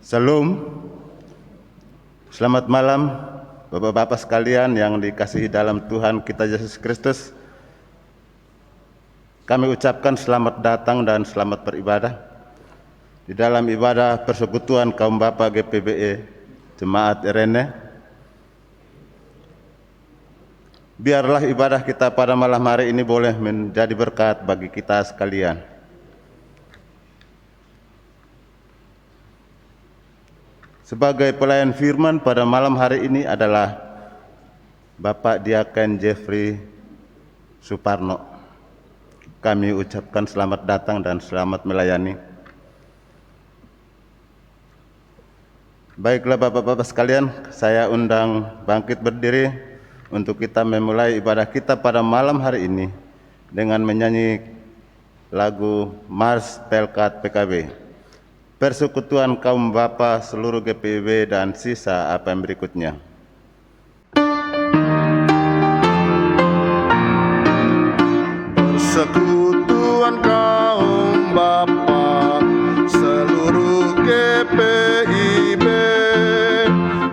Shalom, selamat malam Bapak-Bapak sekalian yang dikasihi dalam Tuhan kita Yesus Kristus. Kami ucapkan selamat datang dan selamat beribadah di dalam ibadah persekutuan kaum Bapak GPBE Jemaat Irene. Biarlah ibadah kita pada malam hari ini boleh menjadi berkat bagi kita sekalian. Sebagai pelayan firman pada malam hari ini adalah Bapak Diaken Jeffrey Suparno. Kami ucapkan selamat datang dan selamat melayani. Baiklah Bapak-Bapak sekalian, saya undang bangkit berdiri untuk kita memulai ibadah kita pada malam hari ini dengan menyanyi lagu Mars Pelkat PKB. Persekutuan kaum Bapa seluruh GPB dan sisa apa yang berikutnya. Persekutuan kaum Bapa seluruh GPIB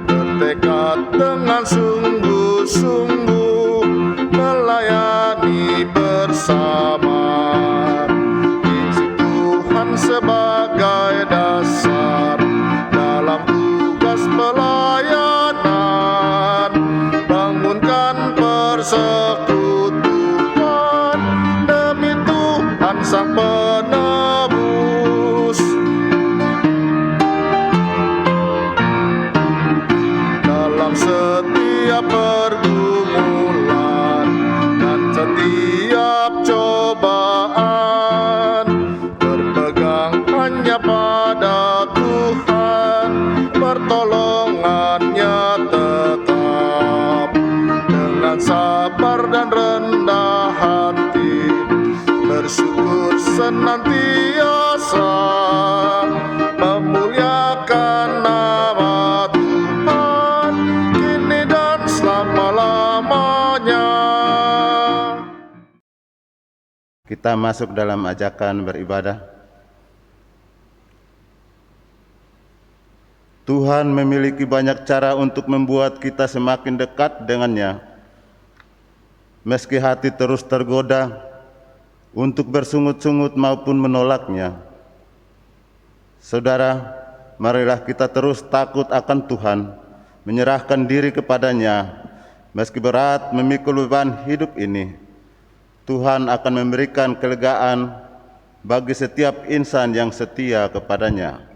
bertekad dengan sungguh-sungguh melayani bersama. Tuhan sebagai dasar dalam tugas pelayanan, bangunkan persekutuan demi Tuhan Sang Penebus. Dalam setiap pergumulan dan setiap cobaan, hanya pada Tuhan pertolongannya tetap. Dengan sabar dan rendah hati bersyukur senantiasa, memuliakan nama Tuhan kini dan selama-lamanya. Kita masuk dalam ajakan beribadah. Tuhan memiliki banyak cara untuk membuat kita semakin dekat dengannya. Meski hati terus tergoda untuk bersungut-sungut maupun menolaknya. Saudara, marilah kita terus takut akan Tuhan, menyerahkan diri kepadanya. Meski berat memikul beban hidup ini, Tuhan akan memberikan kelegaan bagi setiap insan yang setia kepadanya.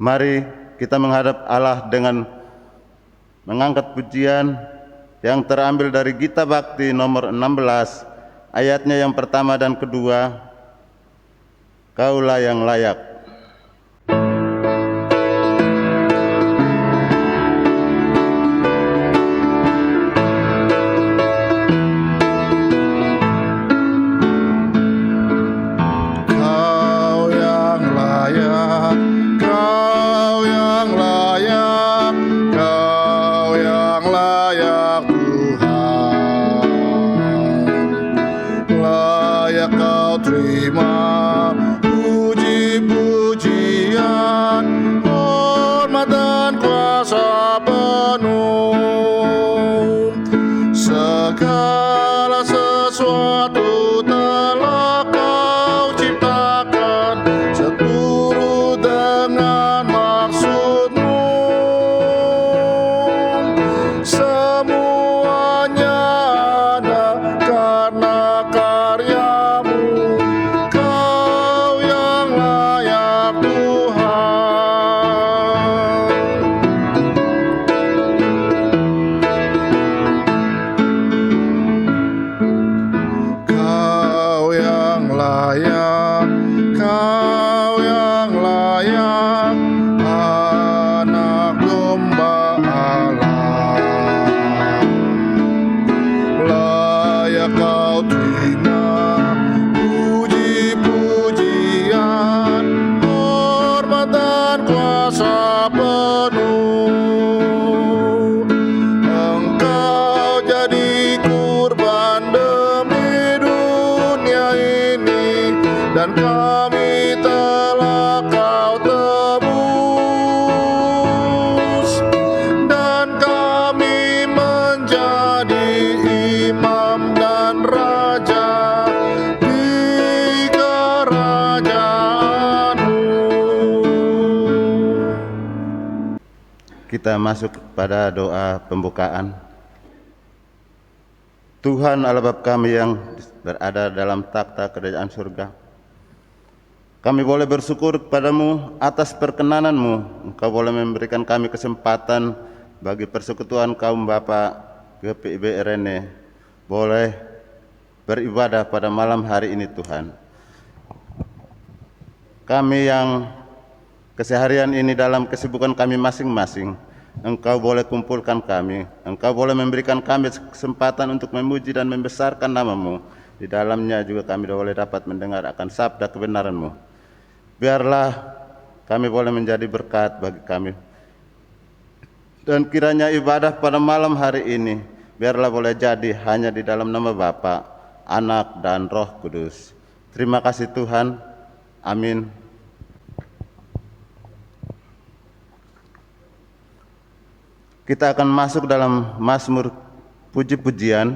Mari kita menghadap Allah dengan mengangkat pujian yang terambil dari Gita Bakti nomor 16, ayatnya yang pertama dan kedua. Kaulah yang layak. Semuanya ada karena karyamu. Kau dan kami telah Kau tebus, dan kami menjadi imam dan raja di kerajaan-Mu. Kita masuk pada doa pembukaan. Tuhan Allah Bapa kami yang berada dalam takhta kerajaan surga, kami boleh bersyukur kepadamu atas perkenanan-Mu. Engkau boleh memberikan kami kesempatan bagi persekutuan kaum Bapa GPIB RNE boleh beribadah pada malam hari ini Tuhan. Kami yang keseharian ini dalam kesibukan kami masing-masing, Engkau boleh kumpulkan kami, Engkau boleh memberikan kami kesempatan untuk memuji dan membesarkan nama-Mu. Di dalamnya juga kami boleh dapat mendengar akan sabda kebenaran-Mu. Biarlah kami boleh menjadi berkat bagi kami. Dan kiranya ibadah pada malam hari ini, biarlah boleh jadi hanya di dalam nama Bapa, Anak, dan Roh Kudus. Terima kasih Tuhan. Amin. Kita akan masuk dalam Mazmur puji-pujian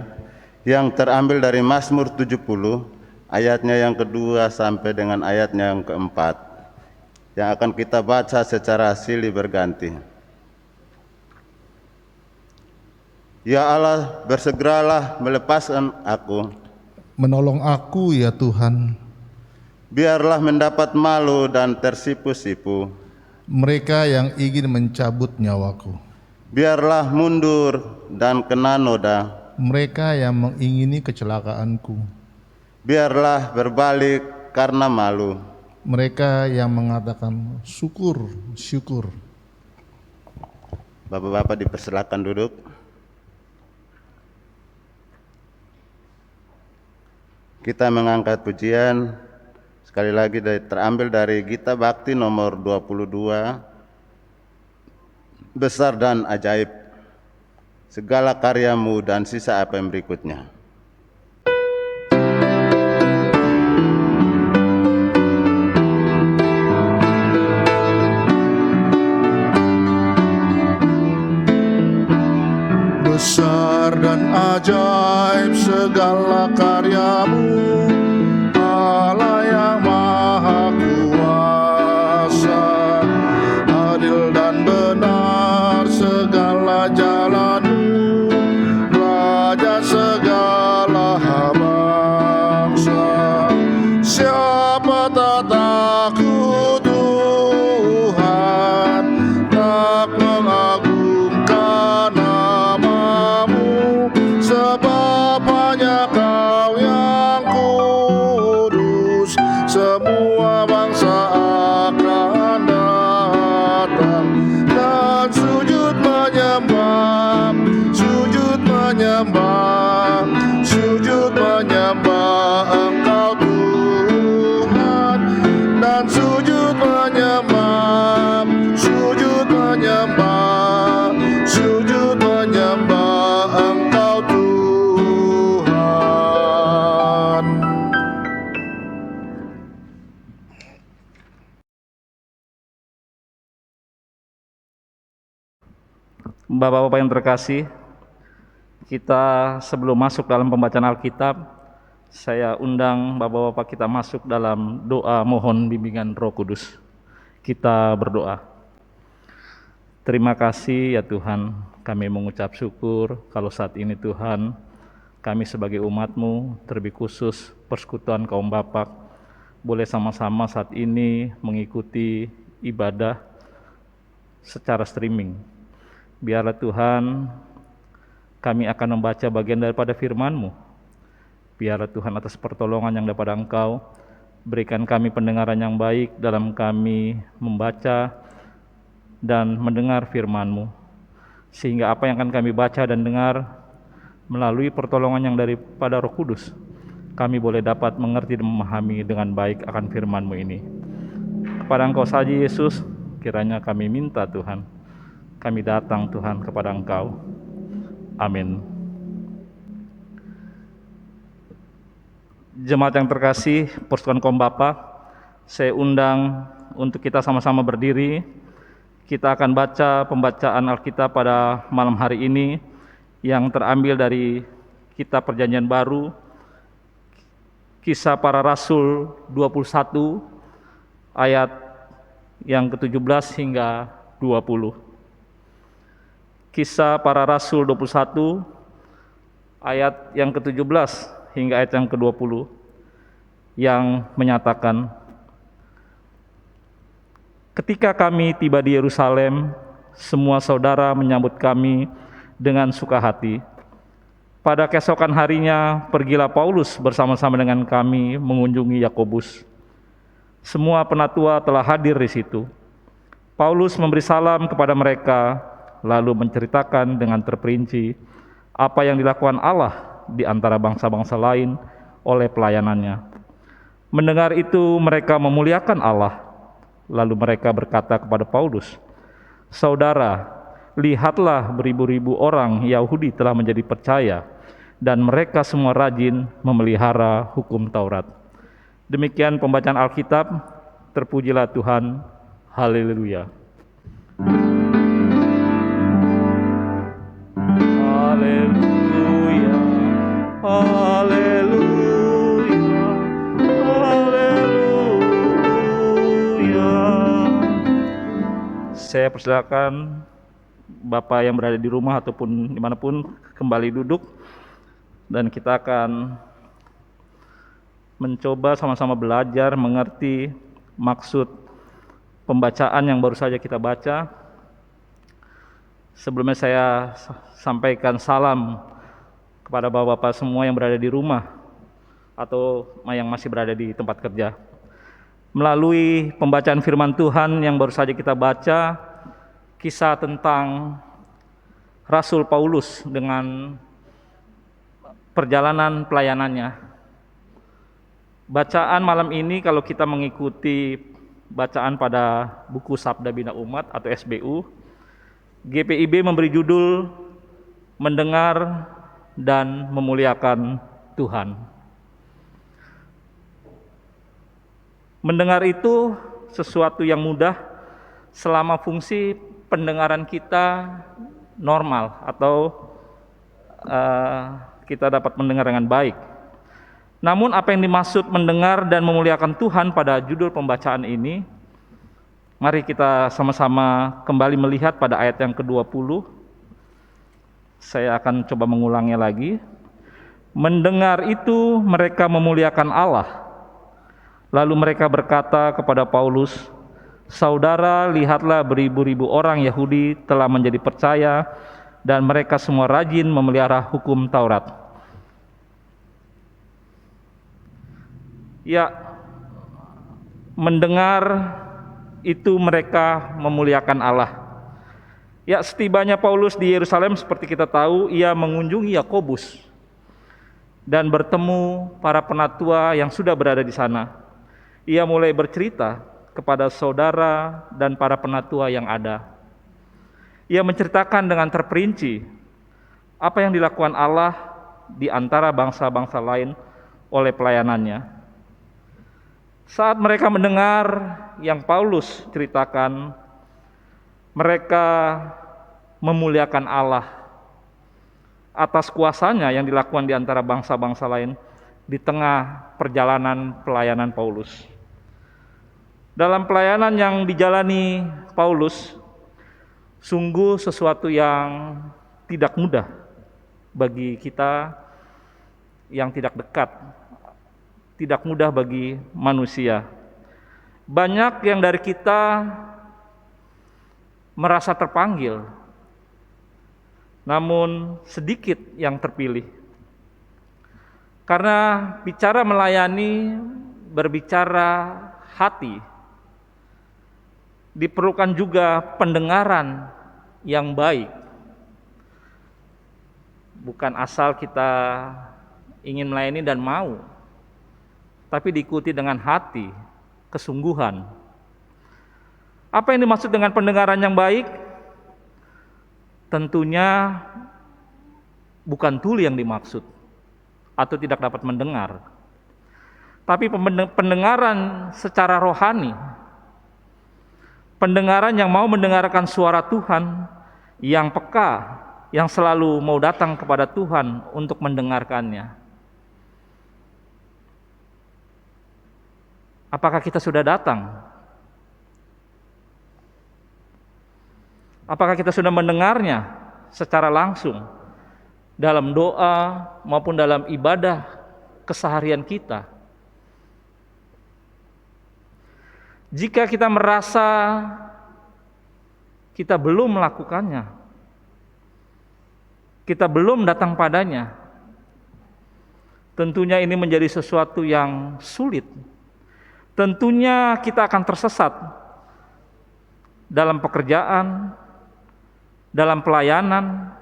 yang terambil dari Mazmur 70, ayatnya yang kedua sampai dengan ayatnya yang keempat, yang akan kita baca secara silih berganti. Ya Allah, bersegeralah melepaskan aku. Menolong aku ya Tuhan. Biarlah mendapat malu dan tersipu-sipu Mereka yang ingin mencabut nyawaku. Biarlah mundur dan kena noda. Mereka yang mengingini kecelakaanku. Biarlah berbalik karena malu. Mereka yang mengatakan syukur, syukur. Bapak-bapak dipersilakan duduk. Kita mengangkat pujian sekali lagi terambil dari Gita Bakti nomor 22, Besar dan Ajaib, segala karyamu dan sisa apa yang berikutnya. Besar dan ajaib segala karyamu, Allah yang maha kuasa. Adil dan benar segala jalanmu, Raja segala bangsa. Siapa tak takut Tuhan, tak mengagungkan namamu, sebab hanya Kau yang kudus. Semua bangsa akan datang dan sujud menyembah, sujud menyembah, sujud menyembah Engkau Tuhan, dan sujud menyembah, sujud menyembah, sujud menyembah Engkau Tuhan. Bapak-bapak yang terkasih, kita sebelum masuk dalam pembacaan Alkitab, saya undang bapak-bapak kita masuk dalam doa mohon bimbingan Roh Kudus. Kita berdoa. Terima kasih ya Tuhan, kami mengucap syukur kalau saat ini Tuhan, kami sebagai umat-Mu, terlebih khusus persekutuan kaum Bapak, boleh sama-sama saat ini mengikuti ibadah secara streaming. Biarlah Tuhan, kami akan membaca bagian daripada firman-Mu. Biarlah Tuhan atas pertolongan yang daripada Engkau, berikan kami pendengaran yang baik dalam kami membaca dan mendengar firman-Mu. Sehingga apa yang akan kami baca dan dengar melalui pertolongan yang daripada Roh Kudus, kami boleh dapat mengerti dan memahami dengan baik akan firman-Mu ini. Kepada Engkau saja Yesus, kiranya kami minta Tuhan. Kami datang Tuhan kepada Engkau. Amin. Jemaat yang terkasih, Persekutuan Kaum Bapa, saya undang untuk kita sama-sama berdiri. Kita akan baca pembacaan Alkitab pada malam hari ini yang terambil dari Kitab Perjanjian Baru, Kisah Para Rasul 21 ayat yang ke-17 hingga 20. Kisah Para Rasul 21 ayat yang ke-17 hingga ayat yang ke-20 yang menyatakan, ketika kami tiba di Yerusalem, semua saudara menyambut kami dengan suka hati. Pada keesokan harinya, pergilah Paulus bersama-sama dengan kami mengunjungi Yakobus. Semua penatua telah hadir di situ. Paulus memberi salam kepada mereka, lalu menceritakan dengan terperinci apa yang dilakukan Allah di antara bangsa-bangsa lain oleh pelayanannya. Mendengar itu, mereka memuliakan Allah. Lalu mereka berkata kepada Paulus, "Saudara, lihatlah beribu-ribu orang Yahudi telah menjadi percaya, dan mereka semua rajin memelihara hukum Taurat." Demikian pembacaan Alkitab. Terpujilah Tuhan. Haleluya. Haleluya. Haleluya. Haleluya. Saya persilakan Bapak yang berada di rumah ataupun dimanapun kembali duduk, dan kita akan mencoba sama-sama belajar mengerti maksud pembacaan yang baru saja kita baca. Sebelumnya saya sampaikan salam kepada Bapak-Bapak semua yang berada di rumah atau yang masih berada di tempat kerja. Melalui pembacaan firman Tuhan yang baru saja kita baca, kisah tentang Rasul Paulus dengan perjalanan pelayanannya. Bacaan malam ini, kalau kita mengikuti bacaan pada buku Sabda Bina Umat atau SBU, GPIB memberi judul Mendengar dan Memuliakan Tuhan. Mendengar itu sesuatu yang mudah selama fungsi pendengaran kita normal atau kita dapat mendengar dengan baik. Namun apa yang dimaksud mendengar dan memuliakan Tuhan pada judul pembacaan ini, mari kita sama-sama kembali melihat pada ayat yang ke-20. Saya akan coba mengulangnya lagi. Mendengar itu mereka memuliakan Allah. Lalu mereka berkata kepada Paulus, "Saudara, lihatlah beribu-ribu orang Yahudi telah menjadi percaya, dan mereka semua rajin memelihara hukum Taurat." Ya, mendengar itu mereka memuliakan Allah. Ya, setibanya Paulus di Yerusalem, seperti kita tahu, ia mengunjungi Yakobus dan bertemu para penatua yang sudah berada di sana. Ia mulai bercerita kepada saudara dan para penatua yang ada. Ia menceritakan dengan terperinci apa yang dilakukan Allah di antara bangsa-bangsa lain oleh pelayanannya. Saat mereka mendengar yang Paulus ceritakan, mereka memuliakan Allah atas kuasanya yang dilakukan di antara bangsa-bangsa lain di tengah perjalanan pelayanan Paulus. Dalam pelayanan yang dijalani Paulus, sungguh sesuatu yang tidak mudah bagi kita yang tidak dekat, tidak mudah bagi manusia. Banyak yang dari kita merasa terpanggil, namun sedikit yang terpilih. Karena bicara melayani, berbicara hati, diperlukan juga pendengaran yang baik. Bukan asal kita ingin melayani dan mau, tapi diikuti dengan hati, kesungguhan. Apa yang dimaksud dengan pendengaran yang baik? Tentunya bukan tuli yang dimaksud atau tidak dapat mendengar. tapi pendengaran secara rohani, pendengaran yang mau mendengarkan suara Tuhan, yang peka, yang selalu mau datang kepada Tuhan untuk mendengarkannya. Apakah kita sudah datang? Apakah kita sudah mendengarnya secara langsung dalam doa maupun dalam ibadah keseharian kita? Jika kita merasa kita belum melakukannya, kita belum datang padanya, tentunya ini menjadi sesuatu yang sulit. Tentunya kita akan tersesat dalam pekerjaan, dalam pelayanan,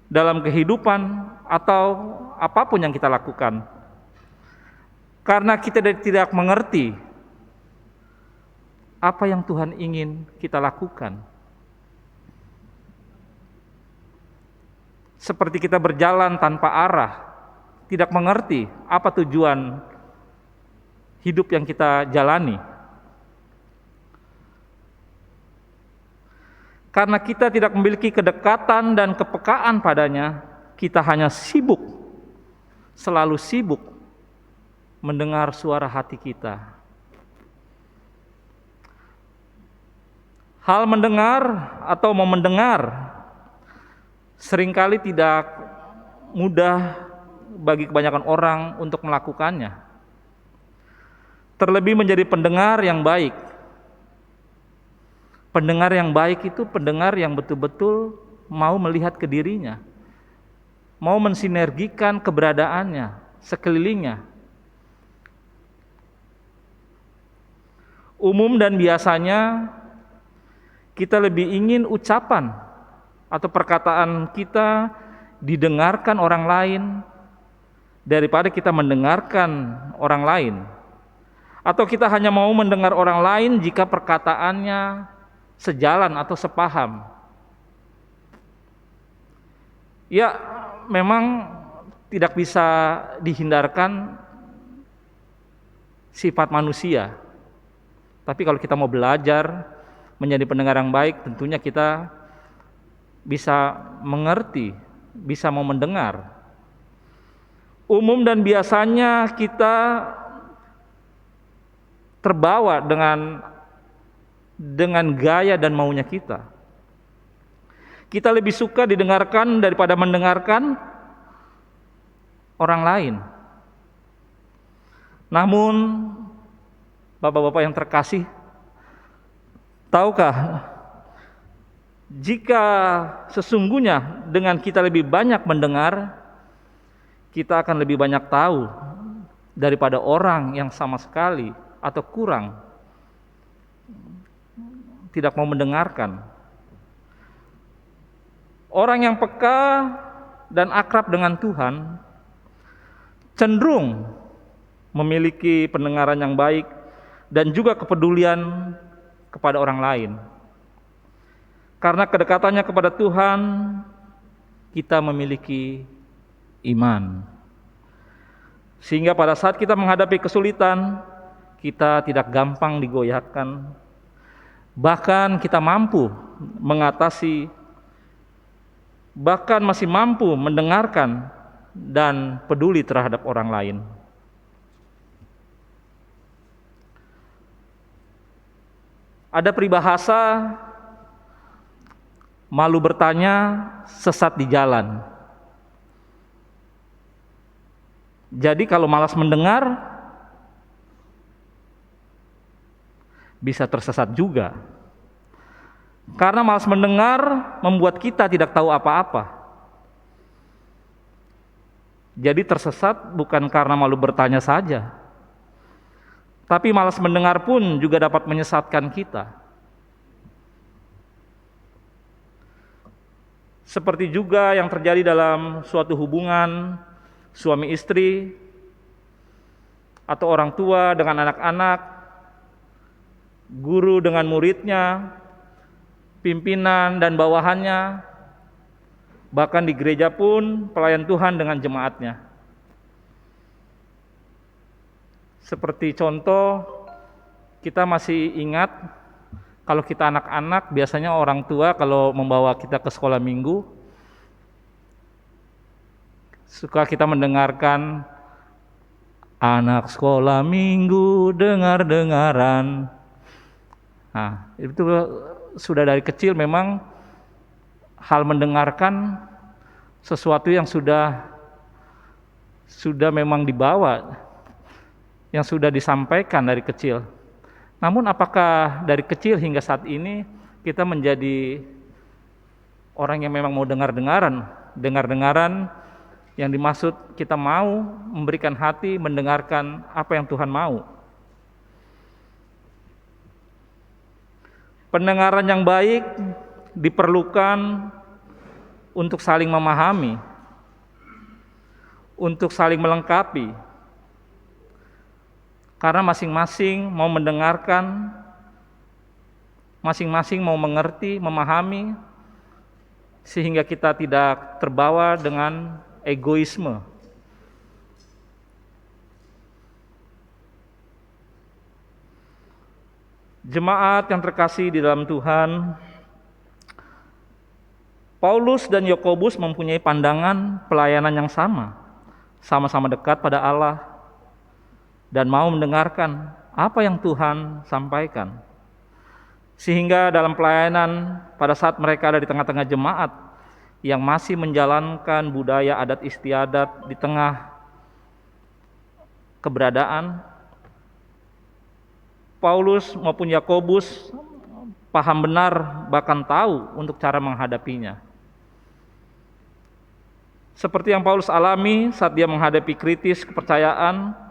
dalam kehidupan, atau apapun yang kita lakukan. Karena kita tidak mengerti apa yang Tuhan ingin kita lakukan. Seperti kita berjalan tanpa arah, tidak mengerti apa tujuan hidup yang kita jalani. Karena kita tidak memiliki kedekatan dan kepekaan padanya, kita hanya sibuk, selalu sibuk mendengar suara hati kita. Hal mendengar atau mau mendengar seringkali tidak mudah bagi kebanyakan orang untuk melakukannya. Terlebih menjadi pendengar yang baik. Pendengar yang baik itu pendengar yang betul-betul mau melihat ke dirinya, mau mensinergikan keberadaannya sekelilingnya. Umum dan biasanya kita lebih ingin ucapan atau perkataan kita didengarkan orang lain daripada kita mendengarkan orang lain. Atau kita hanya mau mendengar orang lain jika perkataannya sejalan atau sepaham. Ya, memang tidak bisa dihindarkan sifat manusia. Tapi kalau kita mau belajar menjadi pendengar yang baik, tentunya kita bisa mengerti, bisa mau mendengar. Umum dan biasanya kita terbawa dengan gaya dan maunya kita. Kita lebih suka didengarkan daripada mendengarkan orang lain. Namun, Bapak-bapak yang terkasih, tahukah jika sesungguhnya dengan kita lebih banyak mendengar, kita akan lebih banyak tahu daripada orang yang sama sekali atau kurang tidak mau mendengarkan. Orang yang peka dan akrab dengan Tuhan cenderung memiliki pendengaran yang baik dan juga kepedulian kepada orang lain. Karena kedekatannya kepada Tuhan, kita memiliki iman. Sehingga pada saat kita menghadapi kesulitan, kita tidak gampang digoyahkan. Bahkan kita mampu mengatasi, bahkan masih mampu mendengarkan dan peduli terhadap orang lain. Ada peribahasa, malu bertanya, sesat di jalan. Jadi kalau malas mendengar, bisa tersesat juga. Karena malas mendengar membuat kita tidak tahu apa-apa. Jadi tersesat bukan karena malu bertanya saja, tapi malas mendengar pun juga dapat menyesatkan kita. Seperti juga yang terjadi dalam suatu hubungan suami istri, atau orang tua dengan anak-anak, guru dengan muridnya, pimpinan dan bawahannya, bahkan di gereja pun pelayan Tuhan dengan jemaatnya. Seperti contoh, kita masih ingat kalau kita anak-anak, biasanya orang tua kalau membawa kita ke sekolah minggu, suka kita mendengarkan anak sekolah minggu dengar-dengaran. Nah, itu sudah dari kecil memang hal mendengarkan sesuatu yang sudah memang dibawa, yang sudah disampaikan dari kecil. Namun apakah dari kecil hingga saat ini kita menjadi orang yang memang mau dengar-dengaran yang dimaksud kita mau memberikan hati mendengarkan apa yang Tuhan mau. Pendengaran yang baik diperlukan untuk saling memahami, untuk saling melengkapi. Karena masing-masing mau mendengarkan, masing-masing mau mengerti, memahami, sehingga kita tidak terbawa dengan egoisme. Jemaat yang terkasih di dalam Tuhan, Paulus dan Yakobus mempunyai pandangan pelayanan yang sama-sama dekat pada Allah, dan mau mendengarkan apa yang Tuhan sampaikan. Sehingga dalam pelayanan pada saat mereka ada di tengah-tengah jemaat yang masih menjalankan budaya adat istiadat di tengah keberadaan, Paulus maupun Yakobus paham benar bahkan tahu untuk cara menghadapinya. Seperti yang Paulus alami saat dia menghadapi kritis kepercayaan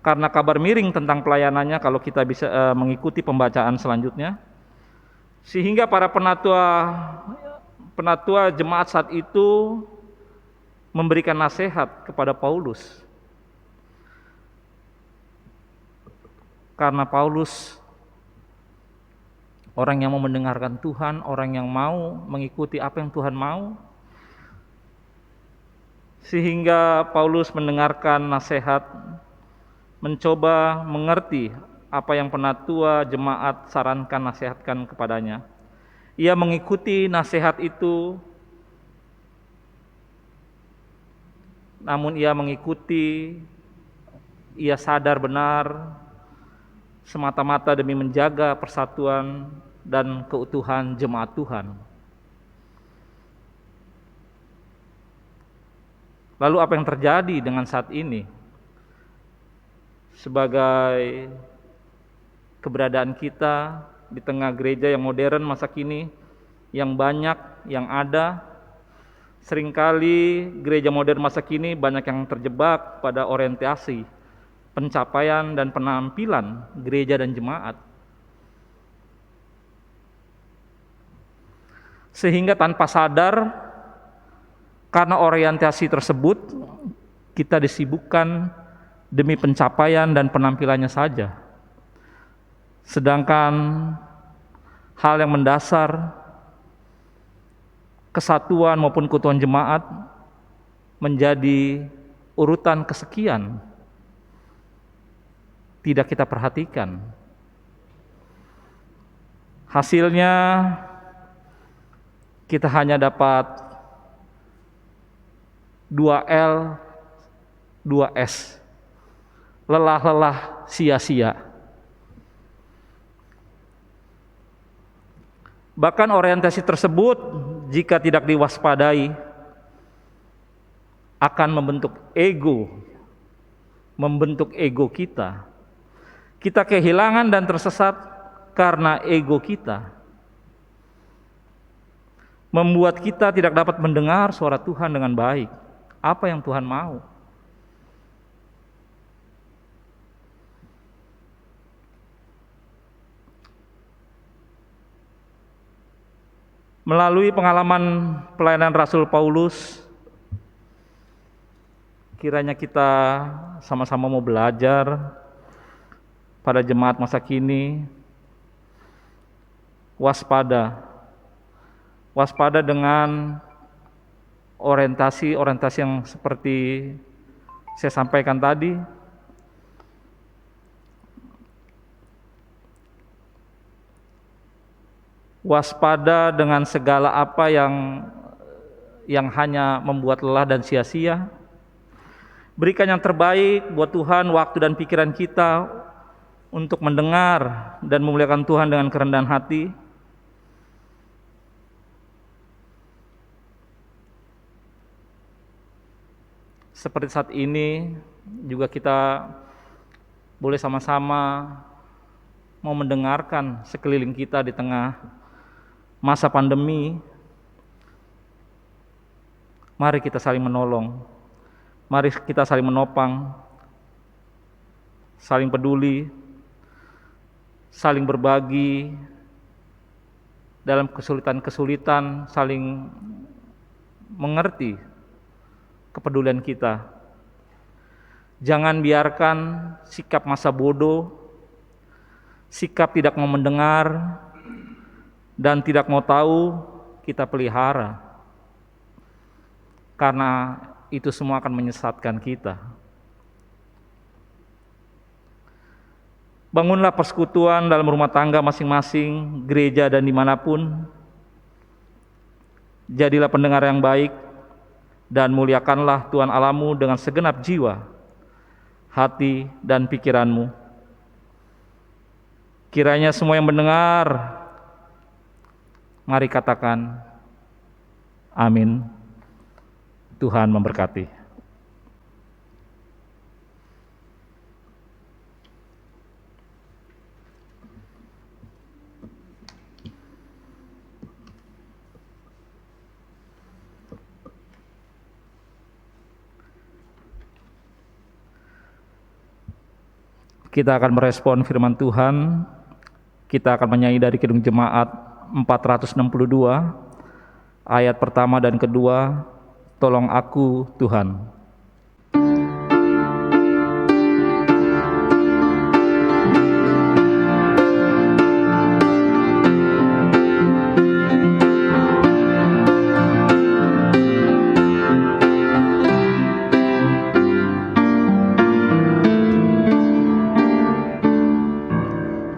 karena kabar miring tentang pelayanannya, kalau kita bisa mengikuti pembacaan selanjutnya. Sehingga para penatua jemaat saat itu memberikan nasihat kepada Paulus. Karena Paulus orang yang mau mendengarkan Tuhan, orang yang mau mengikuti apa yang Tuhan mau. Sehingga Paulus mendengarkan nasihat, mencoba mengerti apa yang penatua jemaat sarankan, nasihatkan kepadanya. Ia mengikuti nasihat itu, namun ia mengikuti, ia sadar benar, semata-mata demi menjaga persatuan dan keutuhan jemaat Tuhan. Lalu apa yang terjadi dengan saat ini? Sebagai keberadaan kita di tengah gereja yang modern masa kini, yang banyak, yang ada, seringkali gereja modern masa kini banyak yang terjebak pada orientasi, pencapaian dan penampilan gereja dan jemaat. Sehingga tanpa sadar, karena orientasi tersebut, kita disibukkan demi pencapaian dan penampilannya saja. Sedangkan hal yang mendasar, kesatuan maupun keutuhan jemaat menjadi urutan kesekian, tidak kita perhatikan. Hasilnya kita hanya dapat 2L, 2S. Lelah-lelah sia-sia. Bahkan orientasi tersebut jika tidak diwaspadai akan membentuk ego kita. Kita kehilangan dan tersesat karena ego kita. Membuat kita tidak dapat mendengar suara Tuhan dengan baik. Apa yang Tuhan mau? Melalui pengalaman pelayanan Rasul Paulus, kiranya kita sama-sama mau belajar pada jemaat masa kini, waspada dengan orientasi yang seperti saya sampaikan tadi, waspada dengan segala apa yang hanya membuat lelah dan sia-sia. Berikan yang terbaik buat Tuhan, waktu dan pikiran kita untuk mendengar dan memuliakan Tuhan dengan kerendahan hati. Seperti saat ini juga kita boleh sama-sama mau mendengarkan sekeliling kita di tengah masa pandemi. Mari kita saling menolong, mari kita saling menopang, saling peduli, saling berbagi dalam kesulitan-kesulitan, saling mengerti kepedulian kita. Jangan biarkan sikap masa bodoh, sikap tidak mau mendengar, dan tidak mau tahu kita pelihara. Karena itu semua akan menyesatkan kita. Bangunlah persekutuan dalam rumah tangga masing-masing, gereja dan dimanapun. Jadilah pendengar yang baik, dan muliakanlah Tuhan Allahmu dengan segenap jiwa, hati, dan pikiranmu. Kiranya semua yang mendengar, mari katakan, amin. Tuhan memberkati. Kita akan merespon firman Tuhan. Kita akan menyanyi dari Kidung Jemaat 462, ayat pertama dan kedua, Tolong aku Tuhan.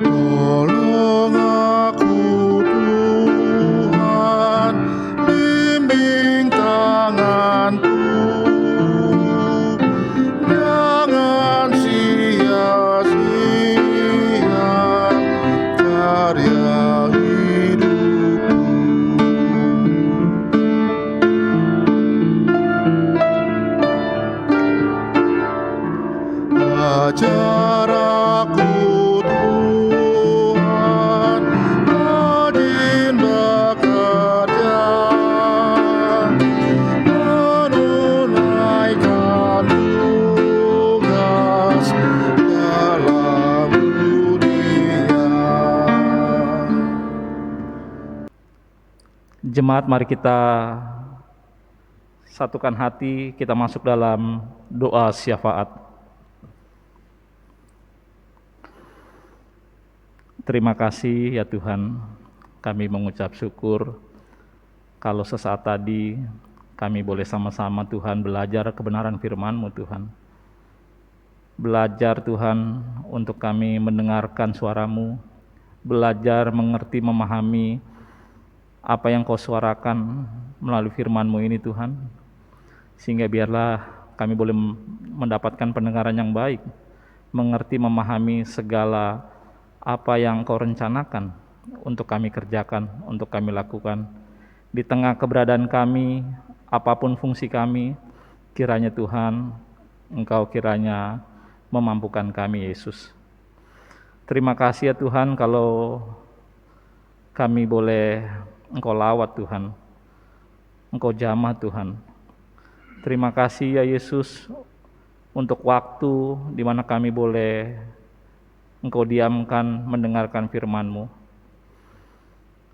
Tolong aku Tuhan, bimbing tanganku, jangan sia-sia karya hidupku. Ajar aku Tuhan, rajin bekerja, menunaikan tugas dalam dunia. Jemaat, mari kita satukan hati, kita masuk dalam doa syafaat. Terima kasih ya Tuhan, kami mengucap syukur kalau sesaat tadi kami boleh sama-sama Tuhan belajar kebenaran firman-Mu Tuhan. Belajar Tuhan untuk kami mendengarkan suara-Mu, belajar mengerti, memahami apa yang Kau suarakan melalui firman-Mu ini Tuhan. Sehingga biarlah kami boleh mendapatkan pendengaran yang baik, mengerti, memahami segala apa yang Kau rencanakan untuk kami kerjakan, untuk kami lakukan. Di tengah keberadaan kami, apapun fungsi kami, kiranya Tuhan, Engkau kiranya memampukan kami, Yesus. Terima kasih ya Tuhan kalau kami boleh Engkau lawat Tuhan, Engkau jamah Tuhan. Terima kasih ya Yesus untuk waktu di mana kami boleh Engkau diamkan mendengarkan firman-Mu.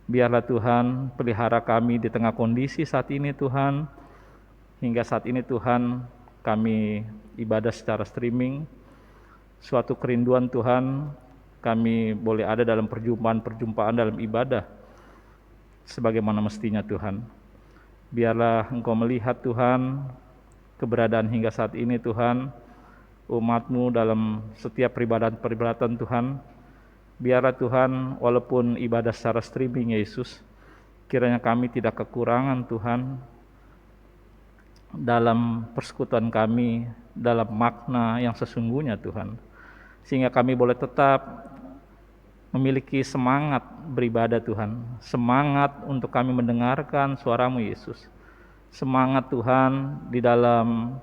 Biarlah Tuhan pelihara kami di tengah kondisi saat ini Tuhan. Hingga saat ini Tuhan kami ibadah secara streaming. Suatu kerinduan Tuhan, kami boleh ada dalam perjumpaan dalam ibadah sebagaimana mestinya Tuhan. Biarlah Engkau melihat Tuhan keberadaan hingga saat ini Tuhan, umat-Mu dalam setiap peribadatan Tuhan, Biarlah Tuhan, walaupun ibadah secara streaming ya Yesus, kiranya kami tidak kekurangan Tuhan dalam persekutuan kami, dalam makna yang sesungguhnya Tuhan, sehingga kami boleh tetap memiliki semangat beribadah Tuhan, semangat untuk kami mendengarkan suara-Mu Yesus, semangat Tuhan di dalam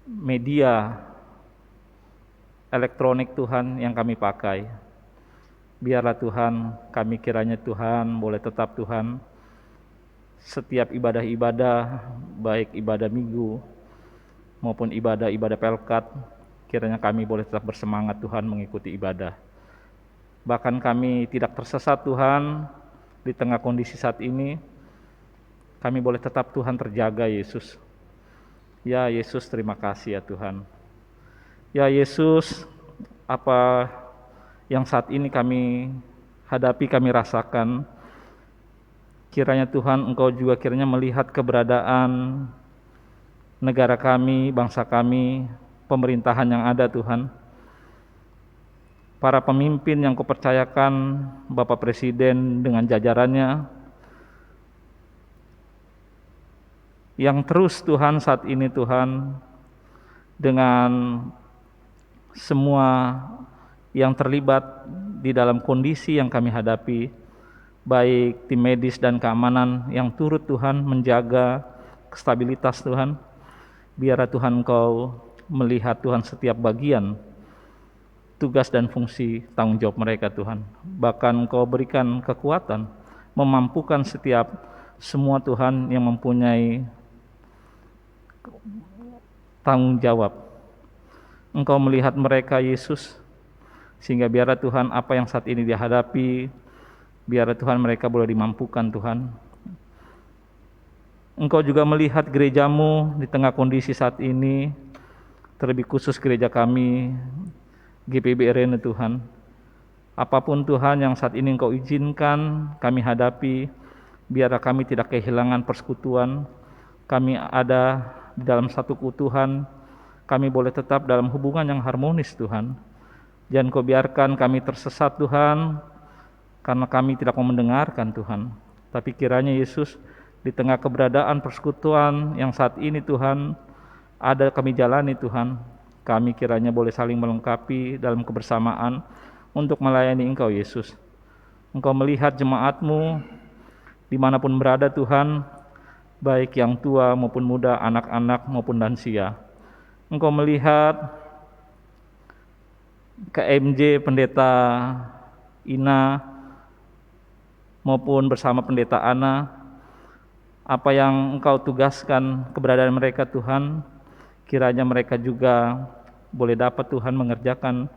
media elektronik Tuhan yang kami pakai. Biarlah Tuhan, kami kiranya Tuhan boleh tetap Tuhan, setiap ibadah-ibadah, baik ibadah minggu maupun ibadah-ibadah pelkat, kiranya kami boleh tetap bersemangat Tuhan mengikuti ibadah. Bahkan kami tidak tersesat Tuhan, di tengah kondisi saat ini, kami boleh tetap Tuhan terjaga Yesus. Ya Yesus, terima kasih ya Tuhan. Ya Yesus, apa yang saat ini kami hadapi, kami rasakan, kiranya Tuhan Engkau juga kiranya melihat keberadaan negara kami, bangsa kami, pemerintahan yang ada Tuhan, para pemimpin yang Kau percayakan, Bapak Presiden dengan jajarannya, yang terus Tuhan saat ini Tuhan, dengan semua yang terlibat di dalam kondisi yang kami hadapi, baik tim medis dan keamanan yang turut Tuhan menjaga stabilitas Tuhan. Biarlah Tuhan Engkau melihat Tuhan setiap bagian tugas dan fungsi tanggung jawab mereka Tuhan. Bahkan Engkau berikan kekuatan, memampukan setiap semua Tuhan yang mempunyai tanggung jawab. Engkau melihat mereka Yesus, sehingga biarlah Tuhan apa yang saat ini dihadapi, biarlah Tuhan mereka boleh dimampukan Tuhan. Engkau juga melihat gereja-Mu di tengah kondisi saat ini, terlebih khusus gereja kami, GPB Arena Tuhan. Apapun Tuhan yang saat ini Engkau izinkan kami hadapi, biarlah kami tidak kehilangan persekutuan, kami ada di dalam satu keutuhan, kami boleh tetap dalam hubungan yang harmonis Tuhan. Jangan Kau biarkan kami tersesat Tuhan, karena kami tidak mau mendengarkan Tuhan. Tapi kiranya Yesus, di tengah keberadaan persekutuan yang saat ini Tuhan, ada kami jalani Tuhan, kami kiranya boleh saling melengkapi dalam kebersamaan untuk melayani Engkau Yesus. Engkau melihat jemaat-Mu dimanapun berada Tuhan, baik yang tua maupun muda, anak-anak maupun lansia. Engkau melihat KMJ Pendeta Ina maupun bersama Pendeta Ana, apa yang Engkau tugaskan keberadaan mereka Tuhan, kiranya mereka juga boleh dapat Tuhan mengerjakan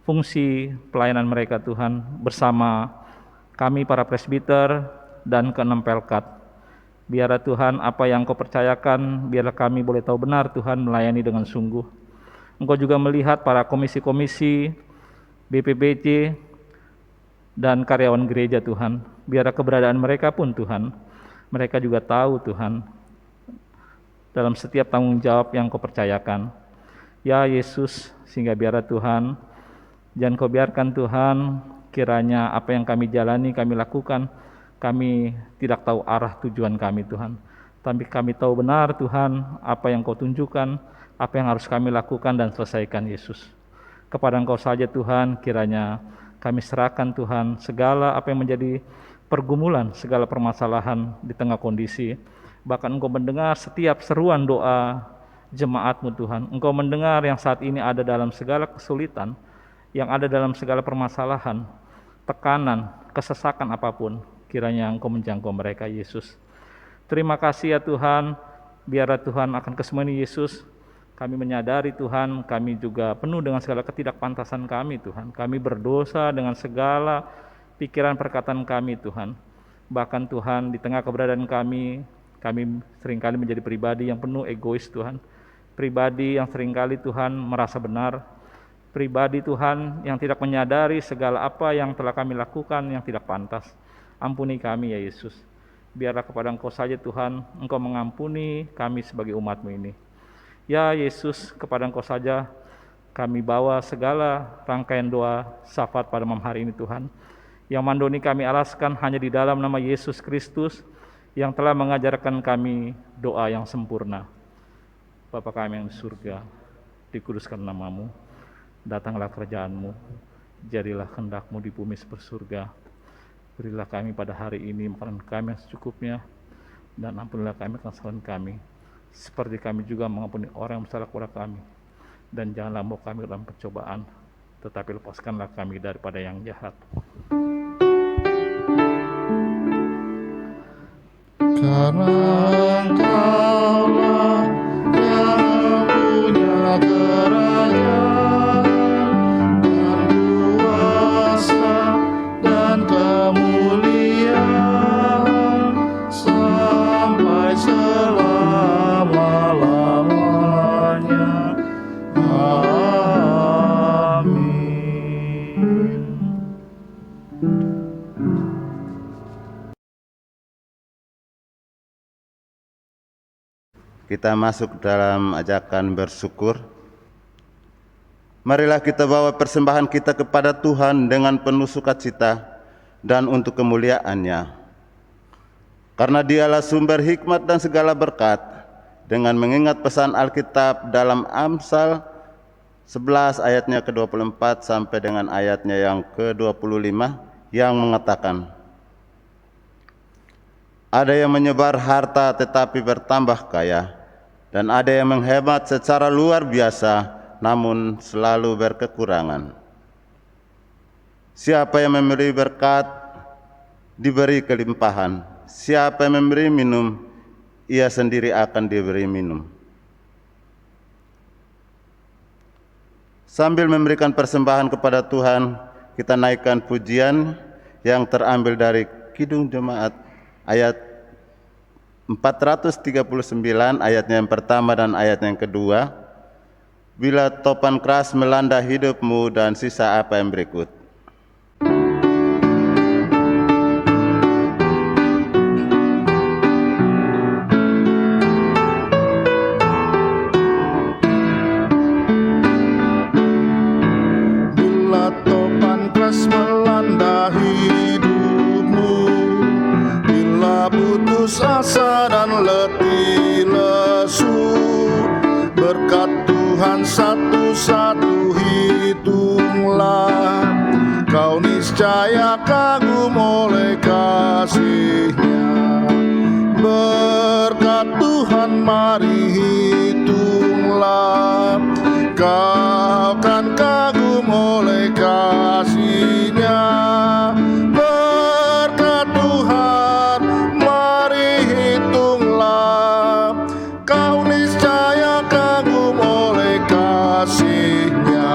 fungsi pelayanan mereka Tuhan bersama kami para presbiter dan ke-6 pelkat. Biarlah Tuhan apa yang Kau percayakan, biarlah kami boleh tahu benar Tuhan melayani dengan sungguh. Engkau juga melihat para komisi-komisi, BPBC, dan karyawan gereja Tuhan. Biarlah keberadaan mereka pun Tuhan, mereka juga tahu Tuhan, dalam setiap tanggung jawab yang Kau percayakan. Ya Yesus, sehingga biarlah Tuhan, jangan Kau biarkan Tuhan, kiranya apa yang kami jalani, kami lakukan, kami tidak tahu arah tujuan kami Tuhan, tapi kami tahu benar Tuhan apa yang Kau tunjukkan, apa yang harus kami lakukan dan selesaikan Yesus. Kepada Engkau saja Tuhan, kiranya kami serahkan Tuhan segala apa yang menjadi pergumulan, segala permasalahan di tengah kondisi. Bahkan Engkau mendengar setiap seruan doa jemaat-Mu Tuhan. Engkau mendengar yang saat ini ada dalam segala kesulitan, yang ada dalam segala permasalahan, tekanan, kesesakan apapun. Kiranya Engkau menjangkau mereka Yesus. Terima kasih ya Tuhan, biarlah Tuhan akan kesemua ini Yesus, kami menyadari Tuhan, kami juga penuh dengan segala ketidakpantasan kami Tuhan. Kami berdosa dengan segala pikiran perkataan kami Tuhan. Bahkan Tuhan di tengah keberadaan kami seringkali menjadi pribadi yang penuh egois Tuhan. Pribadi yang seringkali Tuhan merasa benar. Pribadi Tuhan yang tidak menyadari segala apa yang telah kami lakukan yang tidak pantas. Ampuni kami ya Yesus. Biarlah kepada Engkau saja Tuhan, Engkau mengampuni kami sebagai umat-Mu ini. Ya Yesus, kepada Engkau saja Kami bawa segala rangkaian doa syafaat pada malam hari ini Tuhan. Yang mandoni kami alaskan hanya di dalam nama Yesus Kristus yang telah mengajarkan kami doa yang sempurna. Bapa kami yang di surga, dikuduskan namamu, datanglah kerajaan-Mu, jadilah kehendak-Mu di bumi seperti surga. Berilah kami pada hari ini makanan kami yang secukupnya, dan ampunilah kami kesalahan kami, seperti kami juga mengampuni orang yang bersalah kepada kami. Dan janganlah membawa kami dalam percobaan, tetapi lepaskanlah kami daripada yang jahat. Karena Engkaulah yang punya kerajaan dan kuasa dan kemuliaan sampai selama-lamanya. Amin. Kita masuk dalam ajakan bersyukur. Marilah kita bawa persembahan kita kepada Tuhan dengan penuh sukacita dan untuk kemuliaan-Nya. Karena Dialah sumber hikmat dan segala berkat, dengan mengingat pesan Alkitab dalam Amsal 11 ayatnya ke-24 sampai dengan ayatnya yang ke-25 yang mengatakan, ada yang menyebar harta tetapi bertambah kaya, dan ada yang menghemat secara luar biasa namun selalu berkekurangan. Siapa yang memberi berkat, diberi kelimpahan. Siapa yang memberi minum, ia sendiri akan diberi minum. Sambil memberikan persembahan kepada Tuhan, kita naikkan pujian yang terambil dari Kidung Jemaat ayat 439 ayatnya yang pertama dan ayatnya yang kedua. Bila topan keras melanda hidupmu dan sisa apa yang berikut. Bila topan keras melanda hidupmu, bila putus asa dan letih lesu, berkat Tuhan satu-satu hitunglah, kau niscaya kagum oleh kasih-Nya. Berkat Tuhan mari hitunglah, kau kan kagum oleh kasih-Nya. Berkat Tuhan mari hitunglah, kau niscaya kagum oleh kasih-Nya.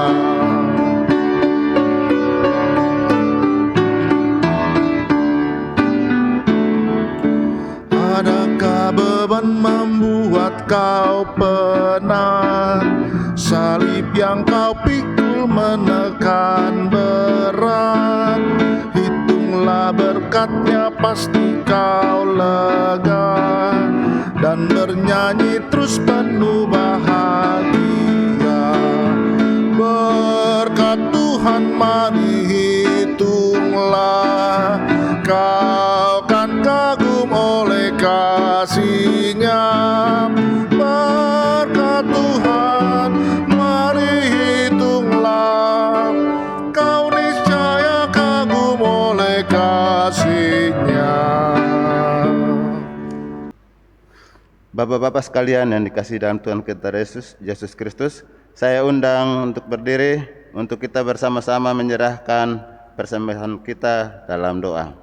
Adakah beban membuat kau penat? Salib yang kau pikul menekan berat. Hitunglah berkat-Nya pasti kau lega, dan bernyanyi terus penuh bahagia. Berkat Tuhan mari hitunglah, kau kan kagum oleh kasih-Nya. Berkat Tuhan mari hitunglah, kau niscaya kagum oleh kasih-Nya. Bapak-bapak sekalian yang dikasihi dalam Tuhan kita Yesus Kristus, saya undang untuk berdiri untuk kita bersama-sama menyerahkan persembahan kita dalam doa.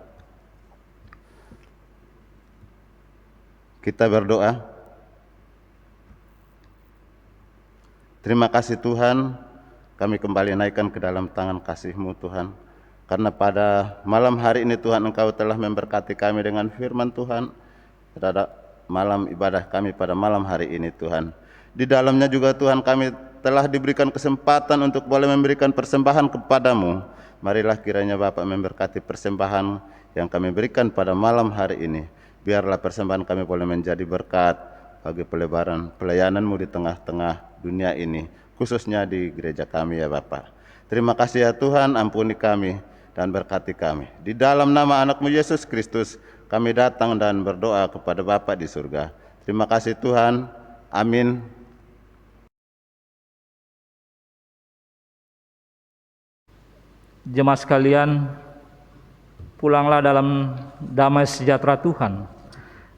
Kita berdoa. Terima kasih Tuhan, kami kembali naikkan ke dalam tangan kasih-Mu Tuhan. Karena pada malam hari ini Tuhan, Engkau telah memberkati kami dengan firman Tuhan pada malam ibadah kami pada malam hari ini Tuhan. Di dalamnya juga Tuhan kami telah diberikan kesempatan untuk boleh memberikan persembahan kepadamu. Marilah kiranya Bapak memberkati persembahan yang kami berikan pada malam hari ini. Biarlah persembahan kami boleh menjadi berkat bagi pelebaran pelayanan-Mu di tengah-tengah dunia ini, khususnya di gereja kami ya Bapa. Terima kasih ya Tuhan, ampuni kami dan berkati kami. Di dalam nama anak-Mu Yesus Kristus, kami datang dan berdoa kepada Bapa di surga. Terima kasih Tuhan, amin. Jemaat sekalian, pulanglah dalam damai sejahtera Tuhan,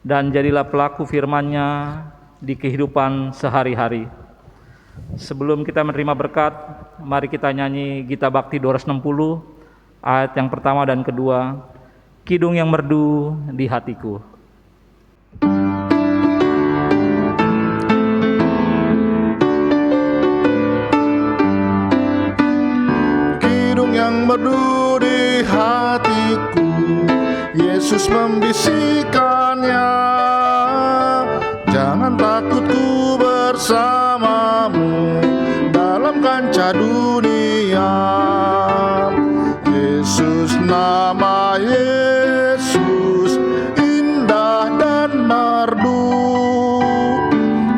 dan jadilah pelaku firman-Nya di kehidupan sehari-hari. Sebelum kita menerima berkat, mari kita nyanyi Gita Bakti 260, ayat yang pertama dan kedua, Kidung yang merdu di hatiku. Kidung yang merdu di hatiku, Yesus membisikkannya. Jangan takut, ku bersamamu dalam kancah dunia. Yesus, nama Yesus indah dan merdu,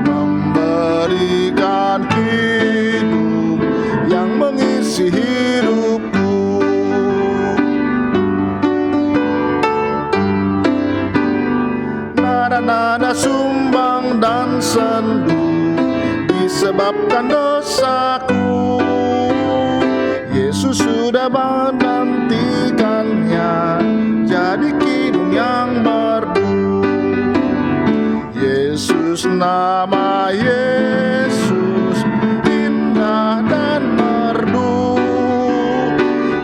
memberikan hidup yang mengisi hidupku. Nada-nada sumbang dan sendu disebabkan dosaku. Yesus sudah menantikannya jadi kidung yang merdu. Yesus, nama Yesus indah dan merdu,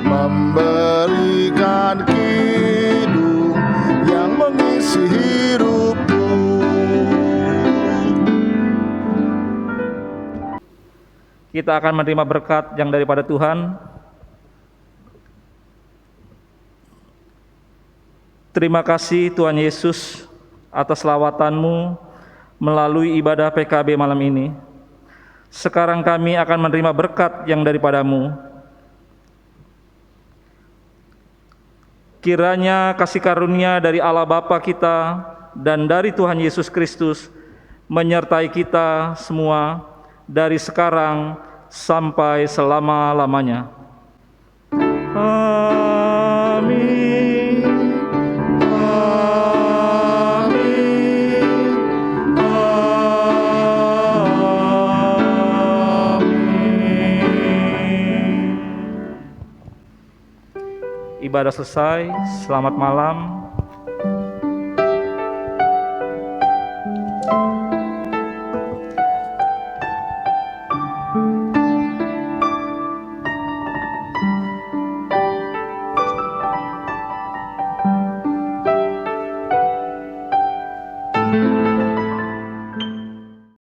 memberikan kidung yang mengisi hidupku. Kita akan menerima berkat yang daripada Tuhan. Terima kasih Tuhan Yesus atas lawatan-Mu melalui ibadah PKB malam ini. Sekarang kami akan menerima berkat yang daripada-Mu. Kiranya kasih karunia dari Allah Bapa kita dan dari Tuhan Yesus Kristus menyertai kita semua dari sekarang sampai selama-lamanya. Amin. Amin. Amin. Ibadah selesai. Selamat malam.